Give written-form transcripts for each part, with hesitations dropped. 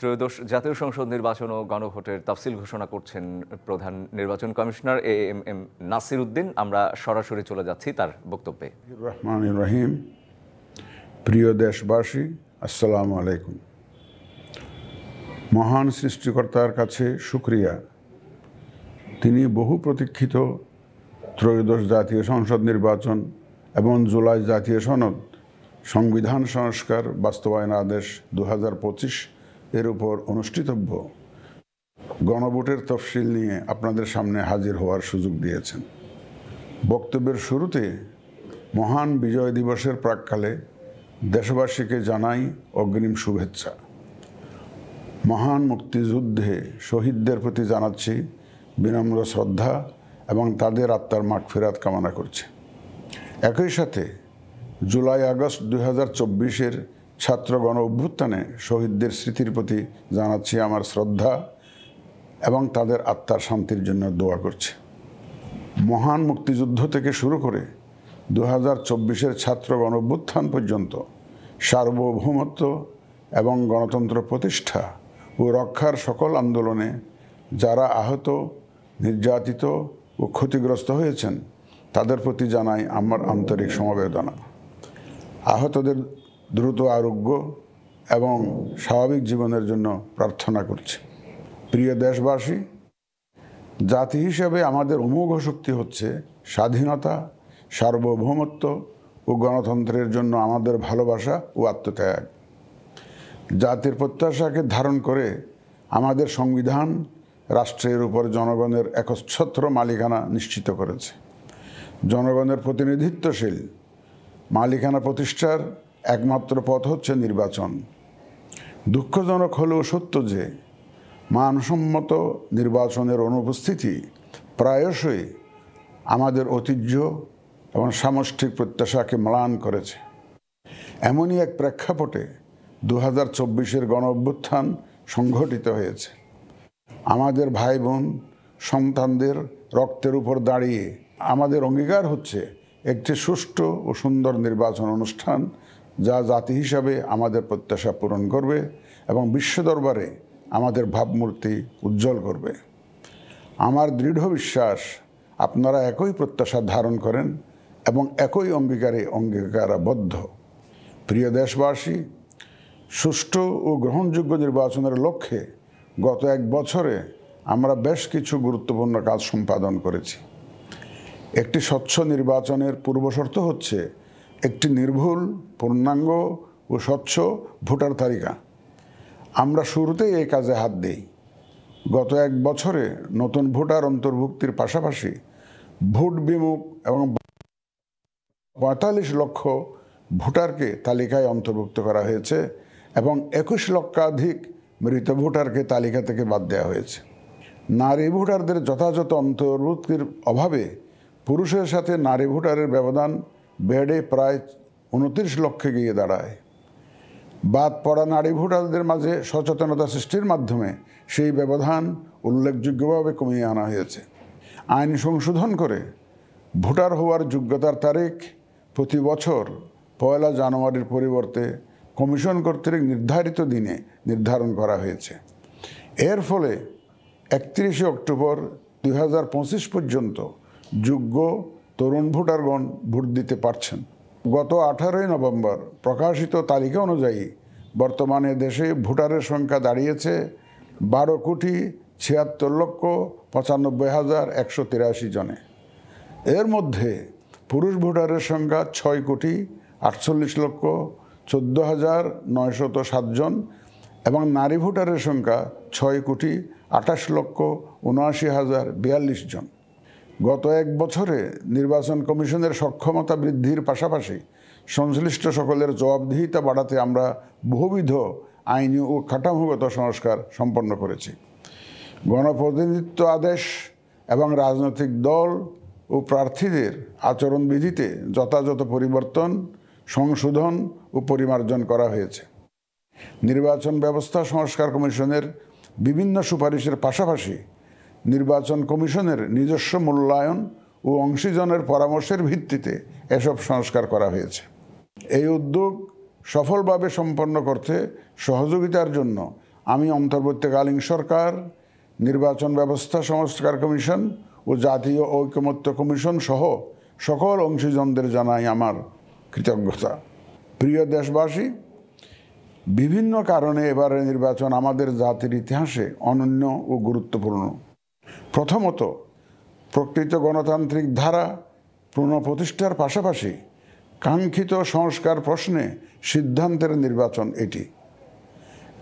ত্রয়োদশ জাতীয় সংসদ নির্বাচন ও গণভোটের তাফসিল ঘোষণা করছেন প্রধান নির্বাচন কমিশনার এএমএম নাসির উদ্দিন। আমরা সরাসরি চলে যাচ্ছি তার বক্তব্যে। রহমানির রহিম। প্রিয় দেশবাসী, আসসালামু আলাইকুম। মহান সৃষ্টিকর্তার কাছে শুকরিয়া, তিনি বহু প্রতীক্ষিত ত্রয়োদশ জাতীয় সংসদ নির্বাচন এবং জুলাই জাতীয় সনদ সংবিধান সংস্কার বাস্তবায়ন আদেশ 2025 এর উপর অনুষ্ঠিতব্য গণভোটের তফসিল নিয়ে আপনাদের সামনে হাজির হওয়ার সুযোগ দিয়েছেন। বক্তব্যের শুরুতে মহান বিজয় দিবসের প্রাক্কালে দেশবাসীকে জানাই অগ্রিম শুভেচ্ছা। মহান মুক্তিযুদ্ধে শহীদদের প্রতি জানাচ্ছি বিনম্র শ্রদ্ধা এবং তাদের আত্মার মাগফিরাত কামনা করছি। একই সাথে জুলাই আগস্ট 2024-এর ছাত্র গণ অভ্যুত্থানে শহীদদের স্মৃতির প্রতি জানাচ্ছি আমার শ্রদ্ধা এবং তাদের আত্মার শান্তির জন্য দোয়া করছি। মহান মুক্তিযুদ্ধ থেকে শুরু করে 2024-এর ছাত্র গণ অভ্যুত্থান পর্যন্ত সার্বভৌমত্ব এবং গণতন্ত্র প্রতিষ্ঠা ও রক্ষার সকল আন্দোলনে যারা আহত, নির্যাতিত ও ক্ষতিগ্রস্ত হয়েছেন তাদের প্রতি জানাই আমার আন্তরিক সমবেদনা। আহতদের দ্রুত আরোগ্য এবং স্বাভাবিক জীবনের জন্য প্রার্থনা করছি। প্রিয় দেশবাসী, জাতি হিসেবে আমাদের অমোঘ শক্তি হচ্ছে স্বাধীনতা, সার্বভৌমত্ব ও গণতন্ত্রের জন্য আমাদের ভালোবাসা ও আত্মত্যাগ। জাতির প্রত্যাশাকে ধারণ করে আমাদের সংবিধান রাষ্ট্রের উপর জনগণের একচ্ছত্র মালিকানা নিশ্চিত করেছে। জনগণের প্রতিনিধিত্বশীল মালিকানা প্রতিষ্ঠার একমাত্র পথ হচ্ছে নির্বাচন। দুঃখজনক হলেও সত্য যে মানসম্মত নির্বাচনের অনুপস্থিতি প্রায়শই আমাদের ঐতিহ্য এবং সামষ্টিক প্রত্যাশাকে ম্লান করেছে। এমনই এক প্রেক্ষাপটে 2024-এর গণ অভ্যুত্থান সংঘটিত হয়েছে। আমাদের ভাই বোন সন্তানদের রক্তের উপর দাঁড়িয়ে আমাদের অঙ্গীকার হচ্ছে একটি সুষ্ঠু ও সুন্দর নির্বাচন অনুষ্ঠান, যা জাতি হিসাবে আমাদের প্রত্যাশা পূরণ করবে এবং বিশ্ব দরবারে আমাদের ভাবমূর্তি উজ্জ্বল করবে। আমার দৃঢ় বিশ্বাস আপনারা একই প্রত্যাশা ধারণ করেন এবং একই অঙ্গীকারে অঙ্গীকারাবদ্ধ। প্রিয় দেশবাসী, সুষ্ঠু ও গ্রহণযোগ্য নির্বাচনের লক্ষ্যে গত এক বছরে আমরা বেশ কিছু গুরুত্বপূর্ণ কাজ সম্পাদন করেছি। একটি স্বচ্ছ নির্বাচনের পূর্বশর্ত হচ্ছে একটি নির্ভুল, পূর্ণাঙ্গ ও স্বচ্ছ ভোটার তালিকা। আমরা শুরুতেই এই কাজে হাত দিই। গত এক বছরে নতুন ভোটার অন্তর্ভুক্তির পাশাপাশি ভোট বিমুখ এবং 45 লক্ষ ভোটারকে তালিকায় অন্তর্ভুক্ত করা হয়েছে এবং 21 লক্ষাধিক মৃত ভোটারকে তালিকা থেকে বাদ দেওয়া হয়েছে। নারী ভোটারদের যথাযথ অন্তর্ভুক্তির অভাবে পুরুষের সাথে নারী ভোটারের ব্যবধান বেড়ে প্রায় 29 লক্ষে গিয়ে দাঁড়ায়। বাদ পড়া নারী ভোটারদের মাঝে সচেতনতা সৃষ্টির মাধ্যমে সেই ব্যবধান উল্লেখযোগ্যভাবে কমিয়ে আনা হয়েছে। আইন সংশোধন করে ভোটার হওয়ার যোগ্যতার তারিখ প্রতি বছর 1 জানুয়ারির পরিবর্তে কমিশন কর্তৃক নির্ধারিত দিনে নির্ধারণ করা হয়েছে। এর ফলে 31 অক্টোবর 2025 পর্যন্ত যোগ্য তরুণ ভোটারগণ ভোট দিতে পারছেন। গত 18 নভেম্বর প্রকাশিত তালিকা অনুযায়ী বর্তমানে দেশে ভোটারের সংখ্যা দাঁড়িয়েছে 12,76,95,183 জনে। এর মধ্যে পুরুষ ভোটারের সংখ্যা 6,48,14,907 জন এবং নারী ভোটারের সংখ্যা 6,28,79,042 জন। গত এক বছরে নির্বাচন কমিশনের সক্ষমতা বৃদ্ধির পাশাপাশি সংশ্লিষ্ট সকলের জবাবদিহিতা বাড়াতে আমরা বহুবিধ আইনি ও কাঠামোগত সংস্কার সম্পন্ন করেছি। গণপ্রতিনিধিত্ব আদেশ এবং রাজনৈতিক দল ও প্রার্থীদের আচরণবিধিতে যথাযথ পরিবর্তন, সংশোধন ও পরিমার্জন করা হয়েছে। নির্বাচন ব্যবস্থা সংস্কার কমিশনের বিভিন্ন সুপারিশের পাশাপাশি নির্বাচন কমিশনের নিজস্ব মূল্যায়ন ও অংশীজনের পরামর্শের ভিত্তিতে এসব সংস্কার করা হয়েছে। এই উদ্যোগ সফলভাবে সম্পন্ন করতে সহযোগিতার জন্য আমি অন্তর্বর্তীকালীন সরকার, নির্বাচন ব্যবস্থা সংস্কার কমিশন ও জাতীয় ঐকমত্য কমিশন সহ সকল অংশীজনদের জানাই আমার কৃতজ্ঞতা। প্রিয় দেশবাসী, বিভিন্ন কারণে এবারের নির্বাচন আমাদের জাতির ইতিহাসে অনন্য ও গুরুত্বপূর্ণ। প্রথমত, প্রকৃত গণতান্ত্রিক ধারা পুনঃপ্রতিষ্ঠার পাশাপাশি কাঙ্ক্ষিত সংস্কার প্রশ্নে সিদ্ধান্তের নির্বাচন এটি।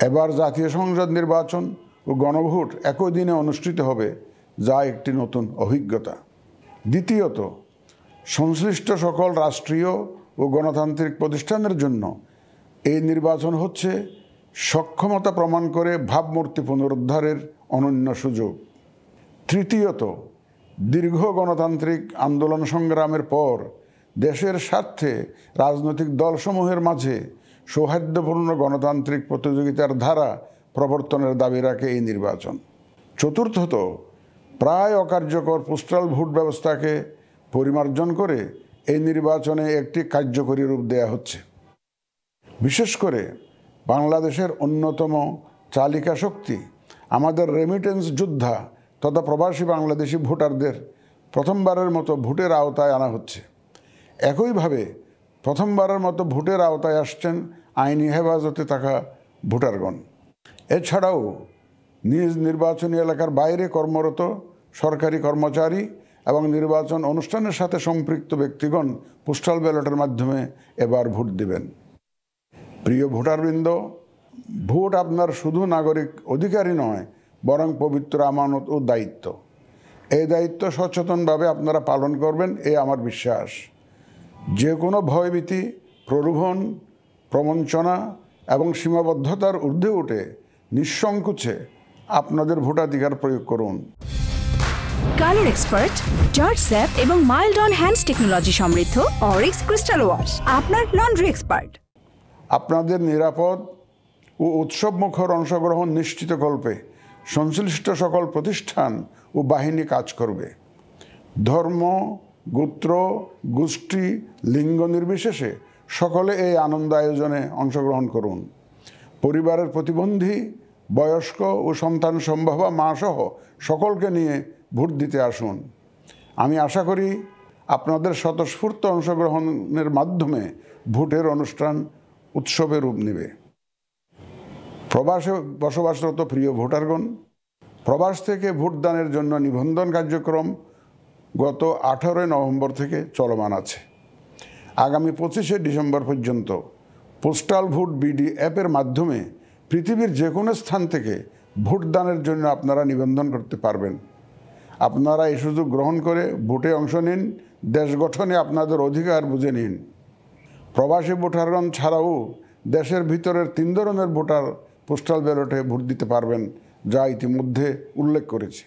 এবার জাতীয় সংসদ নির্বাচন ও গণভোট একই দিনে অনুষ্ঠিত হবে, যা একটি নতুন অভিজ্ঞতা। দ্বিতীয়ত, সংশ্লিষ্ট সকল রাষ্ট্রীয় ও গণতান্ত্রিক প্রতিষ্ঠানের জন্য এই নির্বাচন হচ্ছে সক্ষমতা প্রমাণ করে ভাবমূর্তি পুনরুদ্ধারের অনন্য সুযোগ। তৃতীয়ত, দীর্ঘ গণতান্ত্রিক আন্দোলন সংগ্রামের পর দেশের স্বার্থে রাজনৈতিক দলসমূহের মাঝে সৌহার্দ্যপূর্ণ গণতান্ত্রিক প্রতিযোগিতার ধারা প্রবর্তনের দাবি রাখে এই নির্বাচন। চতুর্থত, প্রায় অকার্যকর পোস্টাল ভোট ব্যবস্থাকে পরিমার্জন করে এই নির্বাচনে একটি কার্যকরী রূপ দেয়া হচ্ছে। বিশেষ করে বাংলাদেশের অন্যতম চালিকা শক্তি আমাদের রেমিটেন্স যোদ্ধা তথা প্রবাসী বাংলাদেশি ভোটারদের প্রথমবারের মতো ভোটের আওতায় আনা হচ্ছে। একইভাবে প্রথমবারের মতো ভোটের আওতায় আসছেন আইনি হেফাজতে থাকা ভোটারগণ। এছাড়াও নিজ নির্বাচনী এলাকার বাইরে কর্মরত সরকারি কর্মচারী এবং নির্বাচন অনুষ্ঠানের সাথে সম্পৃক্ত ব্যক্তিগণ পোস্টাল ব্যালটের মাধ্যমে এবার ভোট দিবেন। প্রিয় ভোটারবৃন্দ, ভোট আপনার শুধু নাগরিক অধিকারই নয়, বরং পবিত্র আমানত ও দায়িত্ব। এই দায়িত্ব সচেতনভাবে আপনারা পালন করবেন, এ আমার বিশ্বাস। যে কোনো ভয়ভীতি, প্রলোভন, প্রবঞ্চনা এবং সীমাবদ্ধতার ঊর্ধ্বে উঠে নিঃসংকোচে আপনাদের ভোটাধিকার প্রয়োগ করুন। কালার এক্সপার্ট, জর্জ স্যাপ এবং মাইল্ড অন হ্যান্ডস টেকনোলজি সমৃদ্ধ অরিক্স ক্রিস্টাল ওয়াশ আপনার লন্ড্রি এক্সপার্ট। আপনাদের নিরাপদ ও উৎসবমুখর অংশগ্রহণ নিশ্চিতকল্পে সংশ্লিষ্ট সকল প্রতিষ্ঠান ও বাহিনী কাজ করবে। ধর্ম, গোত্র, গোষ্ঠী, লিঙ্গ নির্বিশেষে সকলে এই আনন্দ আয়োজনে অংশগ্রহণ করুন। পরিবারের প্রতিবন্ধী, বয়স্ক ও সন্তান সম্ভবা মা সহ সকলকে নিয়ে ভোট দিতে আসুন। আমি আশা করি আপনাদের স্বতঃস্ফূর্ত অংশগ্রহণের মাধ্যমে ভোটের অনুষ্ঠান উৎসবে রূপ নেবে। প্রবাসে বসবাসরত প্রিয় ভোটারগণ, প্রবাস থেকে ভোটদানের জন্য নিবন্ধন কার্যক্রম গত 18 নভেম্বর থেকে চলমান আছে। আগামী 25 ডিসেম্বর পর্যন্ত পোস্টাল ভোট বিডি অ্যাপের মাধ্যমে পৃথিবীর যে কোনো স্থান থেকে ভোটদানের জন্য আপনারা নিবন্ধন করতে পারবেন। আপনারা এই সুযোগ গ্রহণ করে ভোটে অংশ নিন, দেশ গঠনে আপনাদের অধিকার বুঝে নিন। প্রবাসী ভোটারগণ ছাড়াও দেশের ভিতরের 3 ধরনের ভোটার পোস্টাল ব্যালটে ভোট দিতে পারবেন, যা ইতিমধ্যে উল্লেখ করেছি।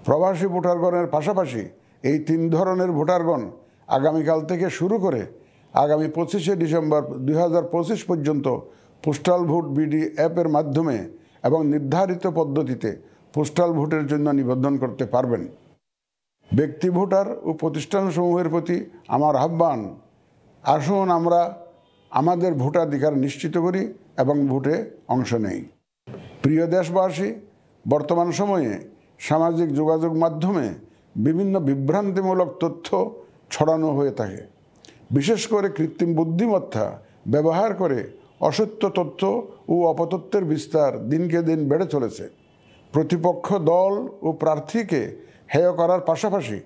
প্রবাসী ভোটারগণের পাশাপাশি এই 3 ধরনের ভোটারগণ আগামীকাল থেকে শুরু করে আগামী 25 ডিসেম্বর 2025 পর্যন্ত পোস্টাল ভোট বিডি অ্যাপের মাধ্যমে এবং নির্ধারিত পদ্ধতিতে পোস্টাল ভোটের জন্য নিবন্ধন করতে পারবেন। ব্যক্তি ভোটার ও প্রতিষ্ঠানসমূহের প্রতি আমার আহ্বান, আসুন আমরা আমাদের ভোটাধিকার নিশ্চিত করি এবং ভোটে অংশ নেই। প্রিয় দেশবাসী, বর্তমান সময়ে সামাজিক যোগাযোগ মাধ্যমে বিভিন্ন বিভ্রান্তিমূলক তথ্য ছড়ানো হয়ে থাকে। বিশেষ করে কৃত্রিম বুদ্ধিমত্তা ব্যবহার করে অসত্য তথ্য ও অপতথ্যের বিস্তার দিনকে দিন বেড়ে চলেছে। প্রতিপক্ষ দল ও প্রার্থীকে হেয় করার পাশাপাশি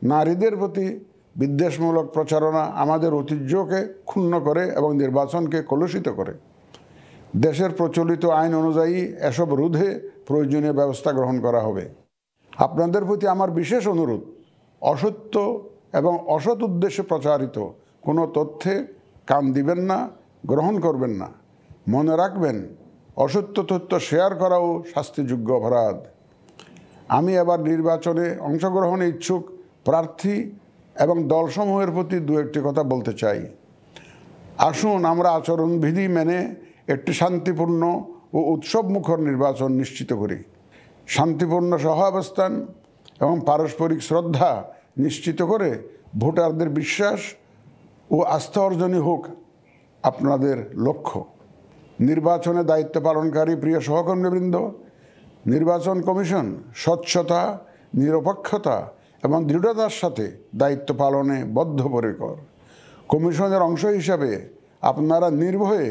নারীদের প্রতি বিদ্বেষমূলক প্রচারণা আমাদের ঐতিহ্যকে ক্ষুণ্ণ করে এবং নির্বাচনকে কলুষিত করে। দেশের প্রচলিত আইন অনুযায়ী এসব রোধে প্রয়োজনীয় ব্যবস্থা গ্রহণ করা হবে। আপনাদের প্রতি আমার বিশেষ অনুরোধ, অসত্য এবং অসৎ উদ্দেশ্যে প্রচারিত কোনো তথ্যে কান দিবেন না, গ্রহণ করবেন না। মনে রাখবেন, অসত্য তথ্য শেয়ার করাও শাস্তিযোগ্য অপরাধ। আমি এবার নির্বাচনে অংশগ্রহণে ইচ্ছুক প্রার্থী এবং দলসমূহের প্রতি 2-1টি কথা বলতে চাই। আসুন আমরা আচরণবিধি মেনে একটি শান্তিপূর্ণ ও উৎসবমুখর নির্বাচন নিশ্চিত করি। শান্তিপূর্ণ সহাবস্থান এবং পারস্পরিক শ্রদ্ধা নিশ্চিত করে ভোটারদের বিশ্বাস ও আস্থা অর্জনই হোক আপনাদের লক্ষ্য। নির্বাচনে দায়িত্ব পালনকারী প্রিয় সহকর্মীবৃন্দ, নির্বাচন কমিশন স্বচ্ছতা, নিরপেক্ষতা এবং দৃঢ়তার সাথে দায়িত্ব পালনে বদ্ধপরিকর। কমিশনের অংশ হিসাবে আপনারা নির্ভয়ে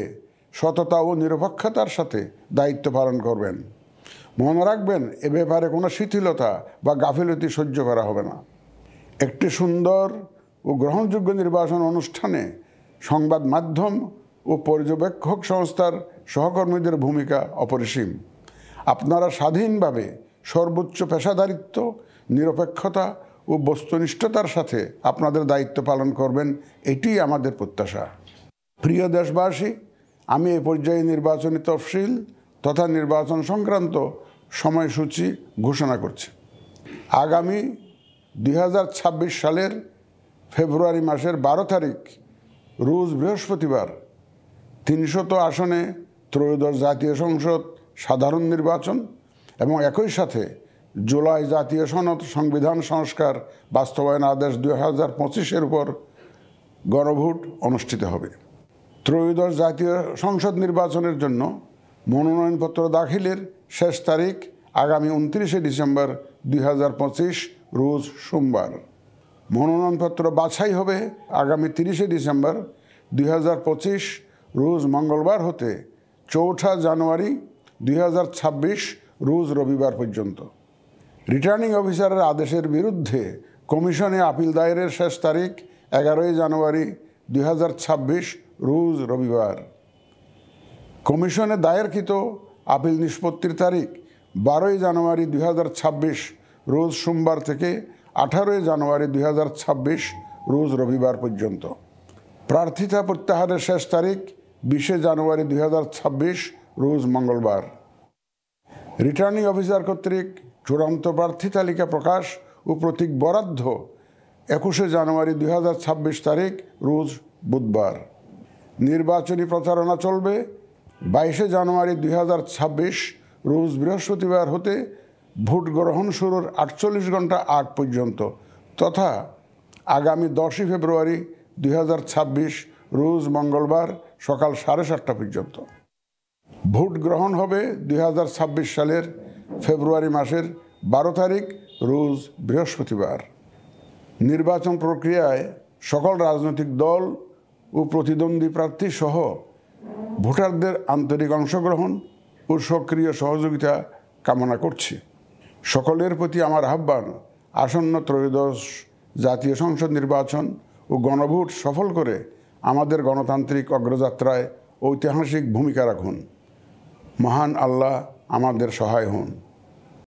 সততা ও নিরপেক্ষতার সাথে দায়িত্ব পালন করবেন। মনে রাখবেন, এ ব্যাপারে কোনো শিথিলতা বা গাফিলতি সহ্য করা হবে না। একটি সুন্দর ও গ্রহণযোগ্য নির্বাচন অনুষ্ঠানে সংবাদ মাধ্যম ও পর্যবেক্ষক সংস্থার সহকর্মীদের ভূমিকা অপরিসীম। আপনারা স্বাধীনভাবে সর্বোচ্চ পেশাদারিত্ব, নিরপেক্ষতা ও বস্তুনিষ্ঠতার সাথে আপনাদের দায়িত্ব পালন করবেন, এটিই আমাদের প্রত্যাশা। প্রিয় দেশবাসী, আমি এই পর্যায়ে নির্বাচনী তফসিল তথা নির্বাচন সংক্রান্ত সময়সূচি ঘোষণা করছি। আগামী 2026 সালের ফেব্রুয়ারি মাসের 12 তারিখ রোজ বৃহস্পতিবার 300 আসনে ত্রয়োদশ জাতীয় সংসদ সাধারণ নির্বাচন এবং একই সাথে জুলাই জাতীয় সনদ সংবিধান সংস্কার বাস্তবায়ন আদেশ 2025-এর উপর গণভোট অনুষ্ঠিত হবে। ত্রয়োদশ জাতীয় সংসদ নির্বাচনের জন্য মনোনয়নপত্র দাখিলের শেষ তারিখ আগামী 29 ডিসেম্বর 2025 রোজ সোমবার। মনোনয়নপত্র বাছাই হবে আগামী 30 ডিসেম্বর 2025 রোজ মঙ্গলবার হতে 4 জানুয়ারি 2026 রোজ রবিবার পর্যন্ত। রিটার্নিং অফিসারের আদেশের বিরুদ্ধে কমিশনে আপিল দায়েরের শেষ তারিখ 11 জানুয়ারি 2026 রোজ রবিবার। কমিশনে দায়েরকৃত আপিল নিষ্পত্তির তারিখ 12 জানুয়ারি 2026 রোজ সোমবার থেকে 18 জানুয়ারি 2026 রোজ রবিবার পর্যন্ত। প্রার্থিতা প্রত্যাহারের শেষ তারিখ 20 জানুয়ারি 2026 রোজ মঙ্গলবার। রিটার্নিং অফিসার কর্তৃক চূড়ান্ত প্রার্থী তালিকা প্রকাশ ও প্রতীক বরাদ্দ 21 জানুয়ারি 2026 তারিখ রোজ বুধবার। নির্বাচনী প্রচারণা চলবে 22 জানুয়ারি 2026 রোজ বৃহস্পতিবার হতে ভোট গ্রহণ শুরুর 48 ঘন্টা আগ পর্যন্ত তথা আগামী 10 ফেব্রুয়ারি 2026 রোজ মঙ্গলবার সকাল 7:30 পর্যন্ত। ভোট গ্রহণ হবে 2026 সালের ফেব্রুয়ারি মাসের 12 তারিখ রোজ বৃহস্পতিবার। নির্বাচন প্রক্রিয়ায় সকল রাজনৈতিক দল ও প্রতিদ্বন্দ্বী প্রার্থী সহ ভোটারদের আন্তরিক অংশগ্রহণ ও সক্রিয় সহযোগিতা কামনা করছি। সকলের প্রতি আমার আহ্বান, আসন্ন ত্রয়োদশ জাতীয় সংসদ নির্বাচন ও গণভোট সফল করে আমাদের গণতান্ত্রিক অগ্রযাত্রায় ঐতিহাসিক ভূমিকা রাখুন। মহান আল্লাহ আমাদের সহায় হন।